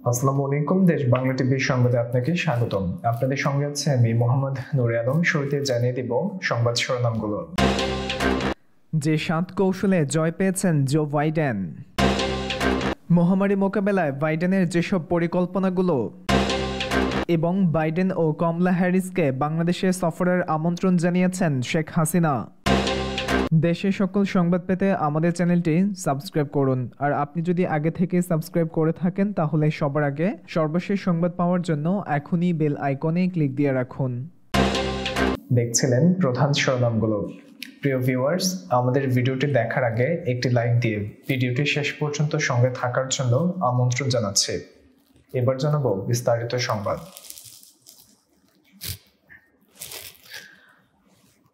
আসসালামু আলাইকুম। দেশ বাংলা টিভির সংবাদে আপনাকে স্বাগতম। আপনাদের সঙ্গে আছে আমি মোহাম্মদ নুরে আলম। শুরুতে জানিয়ে দিব সংবাদ শিরোনামগুলো। যে 7 কৌশলে জয় পেয়েছেন জো বাইডেন। মহামারী মোকাবেলায় বাইডেনের যেসব পরিকল্পনাগুলো এবং বাইডেন ও কমলা হ্যারিসকে বাংলাদেশে সফরের আমন্ত্রণ জানিয়েছেন শেখ হাসিনা। দেশের সকল সংবাদ পেতে আমাদের চ্যানেলটি সাবস্ক্রাইব করুন। আর আপনি যদি আগে থেকে সাবস্ক্রাইব করে থাকেন তাহলে সবার আগে সর্বশেষ সংবাদ পাওয়ার জন্য এখনই বেল আইকনে ক্লিক দিয়ে রাখুন। দেখছিলেন প্রধান শিরোনামগুলো। প্রিয় ভিউয়ার্স, আমাদের ভিডিওটি দেখার আগে একটি লাইক দিয়ে ভিডিওটি শেষ পর্যন্ত সঙ্গে থাকার জন্য আমন্ত্রণ জানাচ্ছি। এবার জানাবো বিস্তারিত সংবাদ।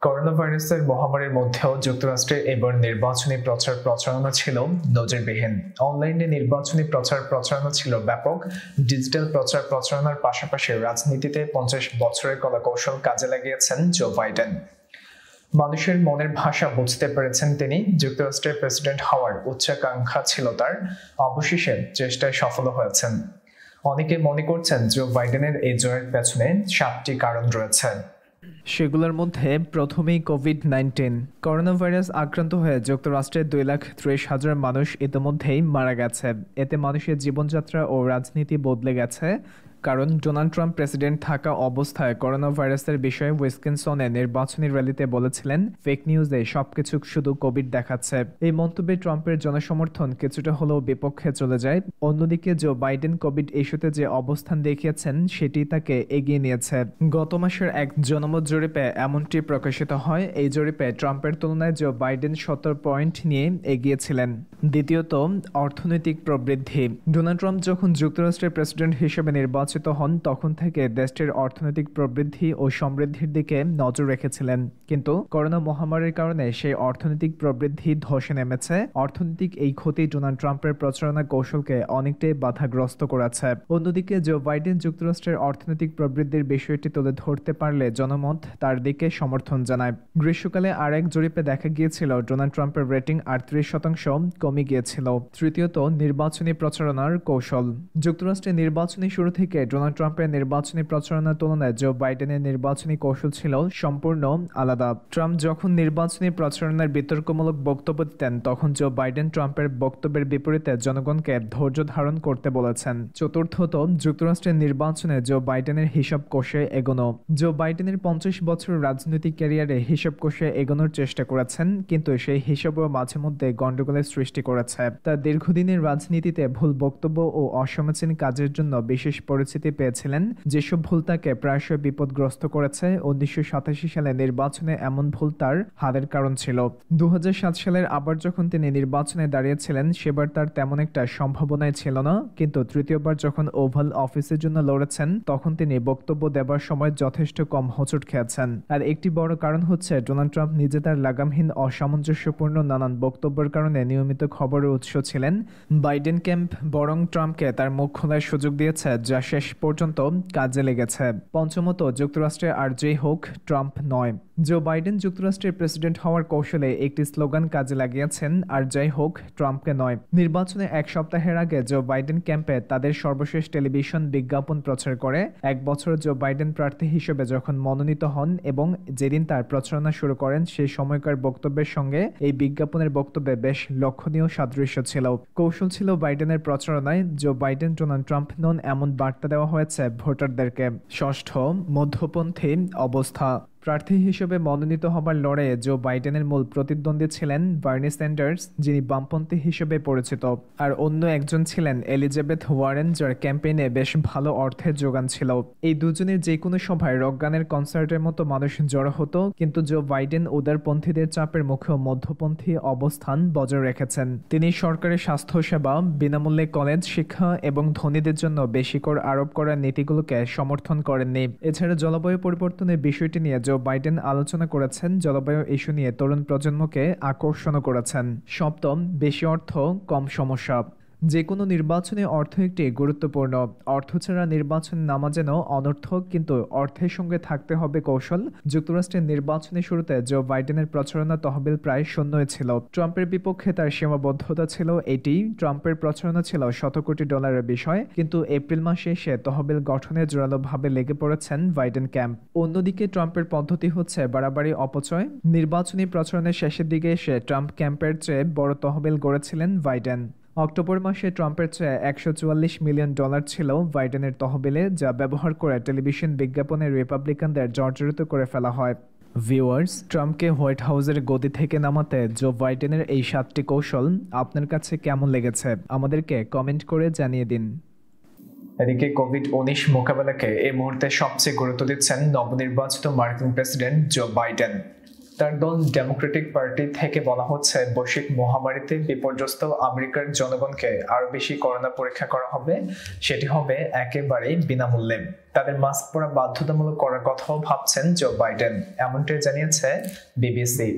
করোনা ভাইরাসের মহামারীর মধ্যেও যুক্তরাষ্ট্রে এবার নির্বাচনী প্রচার প্রচারণা ছিল নজিরবিহীন। অনলাইনে নির্বাচনী প্রচার প্রচারণা ছিল ব্যাপক। ডিজিটাল প্রচার প্রচারণার পাশাপাশি রাজনীতিতে 50 বছরের কলাকৌশল কাজে লাগিয়েছেন জো বাইডেন। মানুষের মনের ভাষা বুঝতে পেরেছেন তিনি। যুক্তরাষ্ট্রের প্রেসিডেন্ট হওয়ার উচ্চাকাঙ্ক্ষা ছিল তার, অবশেষে চেষ্টায় সফল হয়েছেন। অনেকে মনে করছেন জো বাইডেনের এই জয়ের পেছনে 7টি কারণ রয়েছে। সেগুলোর মধ্যে প্রথমেই কোভিড-19। করোনা ভাইরাস আক্রান্ত হয়ে যুক্তরাষ্ট্রের 2,30,000 মানুষ ইতিমধ্যেই মারা গেছে। এতে মানুষের জীবনযাত্রা ও রাজনীতি বদলে গেছে। কারণ ডোনাল্ড ট্রাম্প প্রেসিডেন্ট থাকা অবস্থায় করোনা ভাইরাসের বিষয়ে উইসকনসিনে নির্বাচনী র্যালিতে বলেছিলেন, ফেক নিউজে সবকিছু শুধু কোভিড দেখাচ্ছে। এই মন্তব্যে ট্রাম্পের জনসমর্থন কিছুটা হলেও বিপক্ষে চলে যায়। অন্যদিকে জো বাইডেন কোভিড ইস্যুতে যে অবস্থান দেখিয়েছেন সেটি তাকে এগিয়ে নিয়েছে। গত মাসের এক জনমত জরিপে এমনটি প্রকাশিত হয়। এই জরিপে ট্রাম্পের তুলনায় জো বাইডেন 70 পয়েন্ট নিয়ে এগিয়েছিলেন। দ্বিতীয়ত, অর্থনৈতিক প্রবৃদ্ধি। ডোনাল্ড ট্রাম্প যখন যুক্তরাষ্ট্রের প্রেসিডেন্ট হিসেবে নির্বাচিত হন তখন থেকে দেশটির অর্থনৈতিক প্রবৃদ্ধি ও সমৃদ্ধির দিকে নজর রেখেছিলেন। কিন্তু করোনা মহামারীর কারণে সেই অর্থনৈতিক প্রবৃদ্ধি ধসে নেমেছে। অর্থনৈতিক এই ক্ষতি ডোনাল্ড ট্রাম্পের প্রচারণা কৌশলকে অনেকটাই বাধাগ্রস্ত করেছে। অন্যদিকে জো বাইডেন যুক্তরাষ্ট্রের অর্থনৈতিক প্রবৃদ্ধির বিষয়টি তুলে ধরতে পারলে জনমত তার দিকে সমর্থন জানায়। গ্রীষ্মকালে আরেক জরিপে দেখা গিয়েছিল ডোনাল্ড ট্রাম্পের রেটিং 38% কমে গিয়েছিল। তৃতীয়ত, নির্বাচনী প্রচারণার কৌশল। যুক্তরাষ্ট্রের নির্বাচনী শুরু থেকে ডোনাল্ড ট্রাম্পের নির্বাচনী প্রচারণার তুলনায় জো বাইডেনের নির্বাচনী কৌশল ছিল সম্পূর্ণ আলাদা। ট্রাম্প যখন নির্বাচনী প্রচারণার বিতর্কমূলক বক্তব্য দিতেন তখন জো বাইডেন ট্রাম্পের বক্তব্যের বিপরীতে জনগণকে ধৈর্য ধারণ করতে বলেছেন। চতুর্থত, যুক্তরাষ্ট্রের নির্বাচনে জো বাইডেনের হিসাব কষে এগোনো। জো বাইডেনের 50 বছর রাজনৈতিক ক্যারিয়ারে হিসাব কষে এগোনোর চেষ্টা করেছেন, কিন্তু সেই হিসাবও মাঝে মধ্যে গন্ডগোলের সৃষ্টি করেছে। তার দীর্ঘদিনের রাজনীতিতে ভুল বক্তব্য ও অসমীচীন কাজের জন্য বিশেষ পরিচিতি পেয়েছিলেন, যেসব ভুল তাকে প্রায়শই বিপদগ্রস্ত করেছে। 1987 সালে নির্বাচনে এমন ভুল তার হারের কারণ ছিল। 2007 সালের আবার যখন তিনি নির্বাচনে দাঁড়িয়েছিলেন সেবার তার তেমন একটা সম্ভাবনাই ছিল না, কিন্তু তৃতীয়বার যখন ওভাল অফিসের জন্য লড়েছেন তখন তিনি বক্তব্য দেবার সময় যথেষ্ট কম হোঁচট খেয়েছেন। আর একটি বড় কারণ হচ্ছে ডোনাল্ড ট্রাম্প নিজে তার লাগামহীন অসামঞ্জস্যপূর্ণ নানান বক্তব্যের কারণে নিয়মিত খবরের উৎস ছিলেন। বাইডেন ক্যাম্প বরং ট্রাম্পকে তার মুখ খোলার সুযোগ দিয়েছে, যা শেষ পর্যন্ত কাজে লেগেছে। পঞ্চমত, যুক্তরাষ্ট্রে আর যেই হোক, ট্রাম্প নয়। জো বাইডেন যুক্তরাষ্ট্রের প্রেসিডেন্ট হওয়ার কৌশলে একটি স্লোগান কাজে লাগিয়েছেন, আর যাই হোক, ট্রাম্পকে নয়। নির্বাচনে এক সপ্তাহের আগে জো বাইডেন ক্যাম্পে তাদের সর্বশেষ টেলিভিশন বিজ্ঞাপন প্রচার করে। 1 বছর জো বাইডেন প্রার্থী হিসেবে যখন মনোনীত হন এবং যেদিন তার প্রচারণা শুরু করেন সেই সময়কার বক্তব্যের সঙ্গে এই বিজ্ঞাপনের বক্তব্যে বেশ লক্ষণীয় সাদৃশ্য ছিল। কৌশল ছিল বাইডেনের প্রচারণায় জো বাইডেন ডোনাল্ড ট্রাম্প নন এমন বার্তা দেওয়া হয়েছে ভোটারদেরকে। ষষ্ঠ, মধ্যপন্থী অবস্থা। প্রার্থী হিসেবে মনোনীত হবার লড়াইয়ে জো বাইডেনের মূল প্রতিদ্বন্দ্বী ছিলেন বার্নি স্যান্ডার্স, যিনি বামপন্থী হিসেবে পরিচিত, আর অন্য একজন ছিলেন এলিজাবেথ ওয়ারেন, যার ক্যাম্পেইনে বেশ ভালো অর্থের যোগান ছিল। এই দুজনের যে কোনো সভায় রক গানের কনসার্টের মতো মানুষ জড়ো হতো, কিন্তু জো বাইডেন উদারপন্থীদের চাপের মুখেও মধ্যপন্থী অবস্থান বজায় রেখেছেন। তিনি সরকারি স্বাস্থ্যসেবা, বিনামূল্যে কলেজ শিক্ষা এবং ধনীদের জন্য বেশি কর আরোপ করার নীতিগুলোকে সমর্থন করেননি। এছাড়া জলবায়ু পরিবর্তনের বিষয়টি নিয়ে জো বাইডেন আলোচনা করেছেন, জলবায়ু ইস্যু নিয়ে তরুণ প্রজন্মকে আকর্ষণ করেছেন। সপ্তম, বেশি অর্থ কম সমস্যা। যে কোনো নির্বাচনে অর্থ একটি গুরুত্বপূর্ণ। অর্থ ছাড়া নির্বাচন নামা যেন অনর্থক, কিন্তু অর্থের সঙ্গে থাকতে হবে কৌশল। যুক্তরাষ্ট্রের নির্বাচনের শুরুতে জো বাইডেনের প্রচারণা তহবিল প্রায় শূন্যই ছিল। ট্রাম্পের বিপক্ষে তার সীমাবদ্ধতা ছিল এটি। ট্রাম্পের প্রচারণা ছিল $100 কোটি বিষয়, কিন্তু এপ্রিল মাসে এসে তহবিল গঠনে জোরালোভাবে লেগে পড়েছেন বাইডেন ক্যাম্প। অন্যদিকে ট্রাম্পের পদ্ধতি হচ্ছে বাড়াবাড়ি অপচয়। নির্বাচনী প্রচারণার শেষের দিকে এসে ট্রাম্প ক্যাম্পের চেয়ে বড় তহবিল গড়েছিলেন বাইডেন। অক্টোবর মাসে ট্রাম্পের চেয়ে $144 মিলিয়ন ছিল বাইডেনের তহবিলে, যা ব্যবহার করে টেলিভিশন বিজ্ঞাপনে রিপাবলিকানদের জর্জরিত করে ফেলা হয়। ভিউয়ার্স, ট্রাম্পকে হোয়াইট হাউসের গদি থেকে নামাতে জো বাইডেনের এই 7টি কৌশল আপনার কাছে কেমন লেগেছে আমাদেরকে কমেন্ট করে জানিয়ে দিন। এদিকে কোভিড-19 মোকাবেলাকে এই মুহূর্তে সবচেয়ে গুরুত্ব দিচ্ছেন নবনির্বাচিত মার্কিন প্রেসিডেন্ট জো বাইডেন। তার দল ডেমোক্রেটিক পার্টি থেকে বলা হচ্ছে, বৈশ্বিক মহামারীতে বিপর্যস্ত আমেরিকার জনগণকে আরো বেশি করোনা পরীক্ষা করা হবে। সেটি হবে একেবারেই বিনামূল্যে। তাদের মাস্ক পরা বাধ্যতামূলক করার কথাও ভাবছেন জো বাইডেন, এমনটাই জানিয়েছে বিবিসি।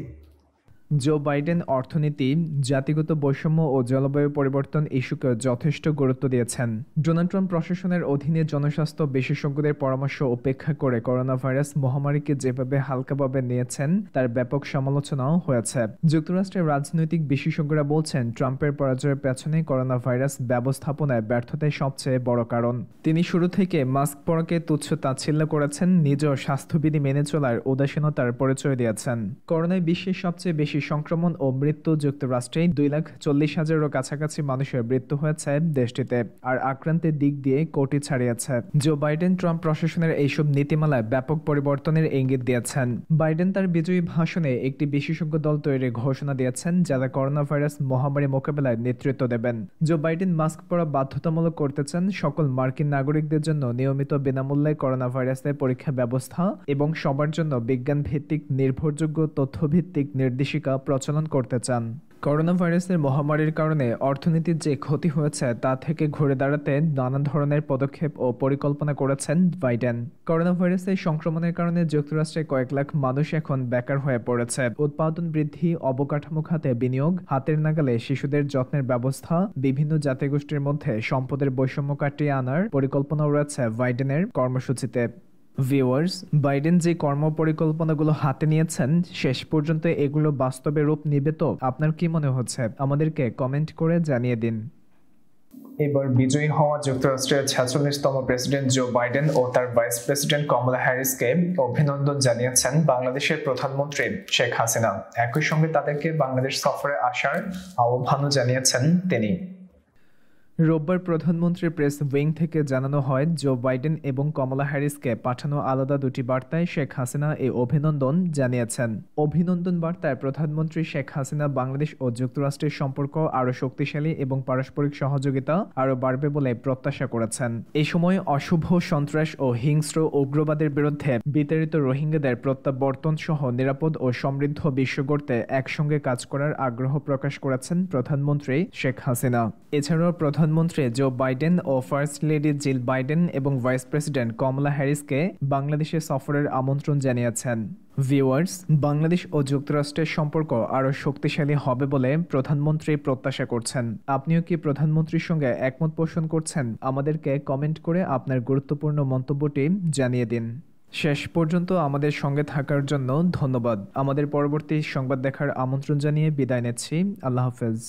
জো বাইডেন অর্থনীতি, জাতিগত বৈষম্য ও জলবায়ু পরিবর্তন ইস্যুকে যথেষ্ট গুরুত্ব দিয়েছেন। ডোনাল্ড ট্রাম্প প্রশাসনের অধীনে জনস্বাস্থ্য বিশেষজ্ঞদের পরামর্শ উপেক্ষা করে করোনা ভাইরাস মহামারীকে যেভাবে হালকাভাবে নিয়েছেন তার ব্যাপক সমালোচনাও হয়েছে। যুক্তরাষ্ট্রের রাজনৈতিক বিশেষজ্ঞরা বলছেন, ট্রাম্পের পরাজয়ের পেছনে করোনা ভাইরাস ব্যবস্থাপনায় ব্যর্থতাই সবচেয়ে বড় কারণ। তিনি শুরু থেকে মাস্ক পরাকে তুচ্ছ তাচ্ছিল্য করেছেন, নিজেও স্বাস্থ্যবিধি মেনে চলার উদাসীনতার পরিচয় দিয়েছেন। করোনায় বিশ্বের সবচেয়ে বেশি সংক্রমণ ও মৃত্যু যুক্তরাষ্ট্রে। 2,40,000-এরও কাছাকাছি মানুষের মৃত্যু হয়েছে দেশটিতে, আর আক্রান্তের দিক দিয়ে কোটি ছাড়িয়েছে। জো বাইডেন ট্রাম্প প্রশাসনের এইসব নীতিমালায় ব্যাপক পরিবর্তনের ইঙ্গিত দিয়েছেন। বাইডেন তার বিজয়ী ভাষণে একটি বিশেষজ্ঞ দল তৈরির ঘোষণা দিয়েছেন, যারা করোনা ভাইরাস মহামারী মোকাবেলায় নেতৃত্ব দেবেন। জো বাইডেন মাস্ক পরা বাধ্যতামূলক করতে চান, সকল মার্কিন নাগরিকদের জন্য নিয়মিত বিনামূল্যে করোনা ভাইরাসের পরীক্ষা ব্যবস্থা এবং সবার জন্য বিজ্ঞান ভিত্তিক নির্ভরযোগ্য তথ্যভিত্তিক নির্দেশিকা প্রচলন করতে চান। করোনা ভাইরাসের মহামারীর কারণে অর্থনীতির যে ক্ষতি হয়েছে তা থেকে ঘুরে দাঁড়াতে নানা ধরনের পদক্ষেপ ও পরিকল্পনা করেছেন বাইডেন। করোনা ভাইরাসের সংক্রমণের কারণে যুক্তরাষ্ট্রে কয়েক লাখ মানুষ এখন বেকার হয়ে পড়েছে। উৎপাদন বৃদ্ধি, অবকাঠামো খাতে বিনিয়োগ, হাতের নাগালে শিশুদের যত্নের ব্যবস্থা, বিভিন্ন জাতিগোষ্ঠীর মধ্যে সম্পদের বৈষম্য কাটিয়ে আনার পরিকল্পনা রয়েছে বাইডেনের কর্মসূচিতে। ভিউয়ার্স, বাইডেন যে কর্মপরিকল্পনাগুলো হাতে নিয়েছেন, শেষ পর্যন্ত এগুলো বাস্তবে রূপ নিবে তো? আপনার কি মনে হচ্ছে আমাদেরকে কমেন্ট করে জানিয়ে দিন। এবার বিজয়ী হওয়া যুক্তরাষ্ট্রের 46তম প্রেসিডেন্ট জো বাইডেন ও তার ভাইস প্রেসিডেন্ট কমলা হ্যারিসকে অভিনন্দন জানিয়েছেন বাংলাদেশের প্রধানমন্ত্রী শেখ হাসিনা। একই সঙ্গে তাদেরকে বাংলাদেশ সফরে আসার আহ্বানও জানিয়েছেন তিনি। রোববার প্রধানমন্ত্রীর প্রেস উইং থেকে জানানো হয়, জো বাইডেন এবং কমলা হ্যারিসকে পাঠানো আলাদা দুটি বার্তায় শেখ হাসিনা এই অভিনন্দন জানিয়েছেন। অভিনন্দন বার্তায় প্রধানমন্ত্রী শেখ হাসিনা বাংলাদেশ ও যুক্তরাষ্ট্রের সম্পর্ক আরও শক্তিশালী এবং পারস্পরিক সহযোগিতা আরও বাড়বে বলে প্রত্যাশা করেছেন। এই সময় অশুভ সন্ত্রাস ও হিংস্র উগ্রবাদের বিরুদ্ধে বিতাড়িত রোহিঙ্গাদের প্রত্যাবর্তন সহ নিরাপদ ও সমৃদ্ধ বিশ্ব গড়তে একসঙ্গে কাজ করার আগ্রহ প্রকাশ করেছেন প্রধানমন্ত্রী শেখ হাসিনা। এছাড়াও প্রধানমন্ত্রী জো বাইডেন ও ফার্স্ট লেডি জিল বাইডেন এবং ভাইস প্রেসিডেন্ট কমলা হ্যারিসকে বাংলাদেশে সফরের আমন্ত্রণ জানিয়েছেন। ভিউয়ার্স, বাংলাদেশ ও যুক্তরাষ্ট্রের সম্পর্ক আরও শক্তিশালী হবে বলে প্রধানমন্ত্রী প্রত্যাশা করছেন। আপনিও কি প্রধানমন্ত্রীর সঙ্গে একমত পোষণ করছেন? আমাদেরকে কমেন্ট করে আপনার গুরুত্বপূর্ণ মন্তব্যটি জানিয়ে দিন। শেষ পর্যন্ত আমাদের সঙ্গে থাকার জন্য ধন্যবাদ। আমাদের পরবর্তী সংবাদ দেখার আমন্ত্রণ জানিয়ে বিদায় নিচ্ছি। আল্লাহ হাফেজ।